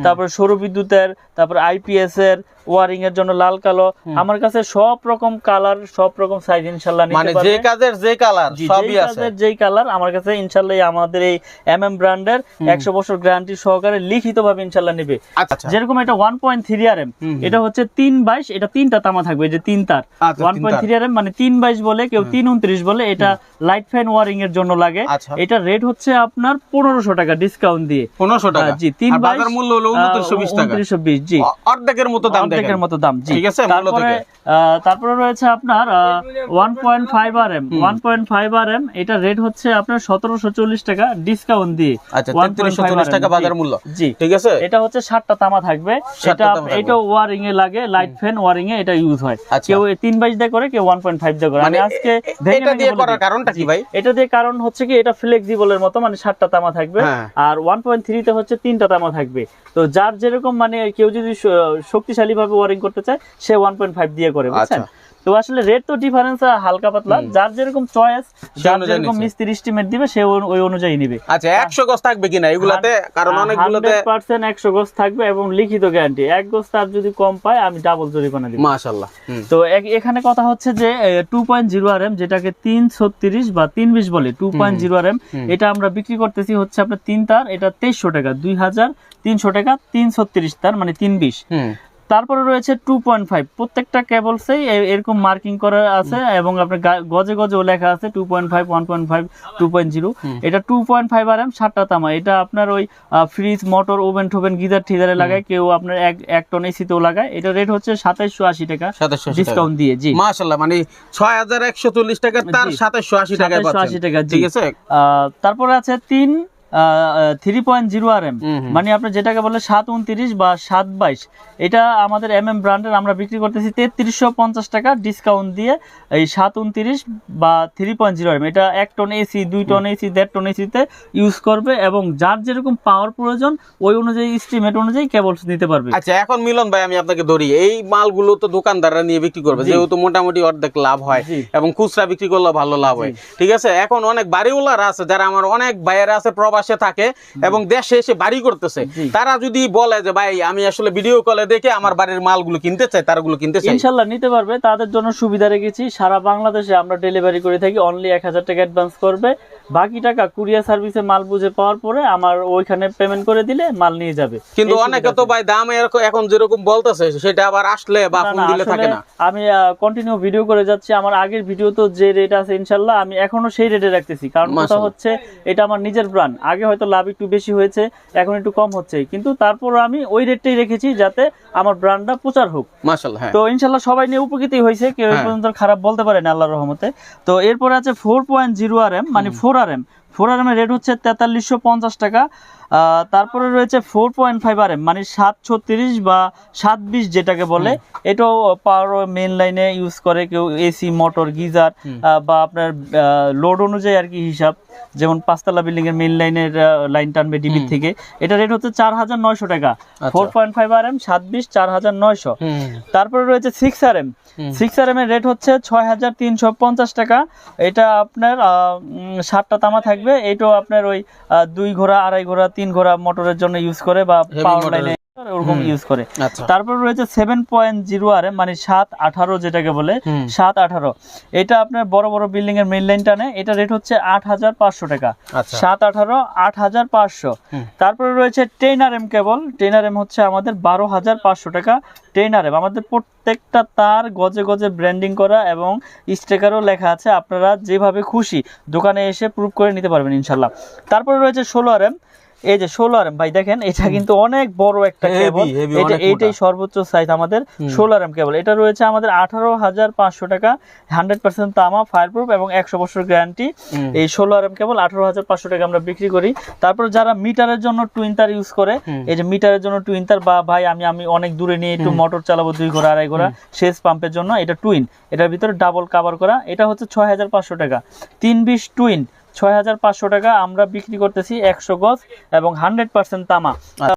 তারপর সৌর বিদ্যুতের, তারপর আইপিএস এর ওয়ারিং এর জন্য লাল কালো, আমার কাছে সব রকম কালার, সব রকম সাইজ ইনশাআল্লাহ নিতে পারবেন। মানে যে কাজের যে কালার সবই আছে, যেই কালার আমার কাছে ইনশাআল্লাহ আমাদের এই এমএম ব্র্যান্ডের 100 বছর গ্যারান্টি সহকারে লিখিতভাবে ইনশাআল্লাহ নেবে। আচ্ছা, যেরকম এটা 1.3 আরএম, এটা হচ্ছে 322, এটা তিনটা তামা থাকবে, যে তিন তার 1.3 আরএম মানে 322 বলে, কেউ 329 বলে। এটা লাইট ফ্যান ওয়ারিং এর জন্য লাগে। এটা রেট হচ্ছে আপনার 1500 টাকা ডিসকাউন্ট দিয়ে। 1500 টাকা জি, 322 বাজার মূল্য হলো 2920 টাকা, 2920 জি, অর্ধেকের মতো দাম, অর্ধেকের মতো দাম জি। ঠিক আছে। তারপরে রয়েছে আপনার 1.5 আরএম, 1.5 আরএম, এটা রেট হচ্ছে আপনার 1740 টাকা ডিসকাউন্ট দিয়ে। আচ্ছা, 3340 টাকা বাজার মূল্য জি, ঠিক আছে। এটা হচ্ছে 7টা তামা থাকবে। এটা ওয়ারিং এ লাগে, লাইট ফ্যান ওয়ারিং এ এটা ইউজ হয়। কেউ 322 দিয়ে করে, কেউ 1.5 দিয়ে করে। আমি আজকে এটা দিয়ে করার কারণটা কি ভাই? এটা দিয়ে কারণ হচ্ছে কি, এটা ফ্লেক্সিবলের মতো, মানে 7টা তামা থাকবে। আর 1.3 তে হচ্ছে 3টা তামা থাকবে। তো যার যেরকম, মানে কেউ যদি শক্তিশালী ভাবে ওয়ারিং করতে চায়, সে 1.5 দিয়ে করে, বুঝছেন? তো আসলে রেট তো ডিফারেন্স হালকা পাতলা, যার যেরকম চয়েস, যার যেরকম মিস্ত্রি এস্টিমেট দিবে, সে ওই অনুযায়ী নেবে। আচ্ছা, 100 গজ থাকবে কিনা এগুলাতে? কারণ অনেকগুলোতে 100% 100 গজ থাকবে এবং লিখিত গ্যারান্টি। এক গজ তার যদি কম পায়, আমি ডাবল জরিমানা দিব। মাশাআল্লাহ। তো এখানে কথা হচ্ছে যে 2.0 আরএম, যেটাকে 336 বা 320 বলে, 2.0 আরএম, এটা আমরা বিক্রি করতেছি হচ্ছে আপনার 3 তার, এটা 2300 টাকা, 2300 টাকা, 336 তার মানে 320। তারপরে রয়েছে 2.5, প্রত্যেকটা কেবলসেই এরকম মার্কিং করা আছে এবং আপনার গজে গজেও লেখা আছে 2.5, 1.5, 2.0। এটা 2.5 আরএম, 7টা তামা। এটা আপনার ওই ফ্রিজ, মোটর, ওভেন টোভেন, গিজার ঠিজারে লাগায়, কেউ আপনার 1 টন এসিতেও লাগায়। এটা রেট হচ্ছে 2780 টাকা ডিসকাউন্ট দিয়ে। জি, মাশাআল্লাহ, মানে 6140 টাকা তার 2780 টাকা পাচ্ছেন। ঠিক আছে। তারপরে আছে 3.0 আরএম, মানে আপনি যেটাকে বলে 729 বা 722, এটা আমাদের এমএম ব্র্যান্ডের আমরা বিক্রি করতেছি 3350 টাকা ডিসকাউন্ট দিয়ে। এই 729 বা 3.0 আরএম, এটা 1 ton AC, 2 ton AC, 1.5 ton এসিতে ইউজ করবে এবং যার যেরকম পাওয়ার প্রয়োজন ওই অনুযায়ী এস্টিমেট অনুযায়ী কেবলস নিতে পারবে। আচ্ছা, এখন মিলন ভাই, আমি আপনাকে ধরি, এই মালগুলো তো দোকানদাররা নিয়ে বিক্রি করবে, যেহেতু মোটামুটি অর্ধেক লাভ হয় এবং খুচরা বিক্রি করলে ভালো লাভ হয়। ঠিক আছে। এখন অনেক বাড়িওয়ালারা আছে, যারা আমার অনেক ভাইয়েরা আছে প্রবাসে থাকে এবং দেশে এসে বাড়ি করতেছে, তারা যদি বলে যে ভাই আমি আসলে ভিডিও কলে দেখে আমার বাড়ির মালগুলো কিনতে চাই, তারগুলো কিনতে চাই, ইনশাআল্লাহ নিতে পারবে। তাদের জন্য সুবিধা রেখেছি, সারা বাংলাদেশে আমরা ডেলিভারি করে থাকি। অনলি 1000 টাকা অ্যাডভান্স করবে, বাকি টাকা কুরিয়ার সার্ভিসে মাল বুঝে পাওয়ার পরে আমার ওইখানে পেমেন্ট করে দিলে মাল নিয়ে যাবে। কিন্তু অনেকে তো ভাই দাম এখন যেরকম বলতেছে, সেটা আবার আসলে বা ফোন দিলে থাকে না। আমি কন্টিনিউ ভিডিও করে যাচ্ছি, আমার আগের ভিডিও তো যে রেট আছে ইনশাআল্লাহ আমি এখনো সেই রেটে রাখতেছি। কারণ কথা হচ্ছে এটা আমার নিজের ব্র্যান্ড, আগে হয়তো লাভ একটু বেশি হয়েছে, এখন একটু কম হচ্ছে, কিন্তু তারপর আমি ওই রেটটাই রেখেছি যাতে আমার ব্র্যান্ডটা প্রচার হোক। মাশাআল্লাহ। তো ইনশাআল্লাহ সবাই নিয়ে উপকৃতই হয়েছে, কেউ এই পর্যন্ত খারাপ বলতে পারে না আল্লাহর রহমতে। তো এরপর আছে 4.0 আরএম, মানে 4 আরএম, 4 আরএম এর রেট হচ্ছে 4350 টাকা। তারপরে রয়েছে 4.5 আরএম, মানে 736 বা 720 যেটাকে বলে, এটাও পাওয়ার মেইন লাইনে ইউজ করে, কেউ এসি, মোটর, গিজার বা আপনার লোড অনুযায়ী আর কি হিসাব, যেমন 5 তলা বিল্ডিং এর মেইন লাইনের লাইন টানবে ডিবি থেকে। এটা রেট হচ্ছে 4900 টাকা। 4.5 আরএম, 720, 4900। তারপরে রয়েছে 6 আরএম, 6 আরএম এর রেট হচ্ছে 6350 টাকা। এটা আপনার 7টা তামা থাকবে। এটাও আপনার ওই 2 ঘোড়া, 2.5 ঘোড়া, 3 ঘোড়া মোটরের জন্য ইউজ করে বা পাওয়ার লাইনে ওরকম ইউজ করে। তারপর রয়েছে 7.0 আরএম, মানে 718 যেটাকে বলে, 718। এটা আপনার বড় বড় বিল্ডিং এর মেইন লাইন টানে। এটা রেট হচ্ছে 8500 টাকা। 718, 8500। তারপরে রয়েছে 10 আরএম কেবল, 10 আরএম হচ্ছে আমাদের 12500 টাকা। 10 আরএম আমাদের প্রত্যেকটা তার গজে গজে ব্র্যান্ডিং করা এবং স্টিকারও লেখা আছে, আপনারা যেভাবে খুশি দোকানে এসে প্রুফ করে নিতে পারবেন ইনশাআল্লাহ। তারপরে রয়েছে 16 আরএম, এই যে 16 আরএম ভাই দেখেন, এটা কিন্তু অনেক বড় একটা কেবল, এইটাই সর্বোচ্চ সাইজ আমাদের 16 আরএম কেবল। এটা রয়েছে আমাদের 18500 টাকা, 100% তামা, ফায়ারপ্রুফ এবং 100 বছর গ্যারান্টি। এই 16 আরএম কেবল 18500 টাকা আমরা বিক্রি করি। তারপর যারা মিটারের জন্য টুইন তার ইউজ করে, এই যে মিটারের জন্য টুইন তার, বা ভাই আমি অনেক দূরে নিয়ে একটু মোটর চালাবো 2 ঘোড়া 2.5 ঘোড়া সেচ পাম্পের জন্য, এটা টুইন, এটার ভিতরে ডাবল কভার করা, এটা হচ্ছে 6500 টাকা। 320 টুইন 6500 টাকা আমরা বিক্রি করতেছি, 100 গজ এবং 100% তামা।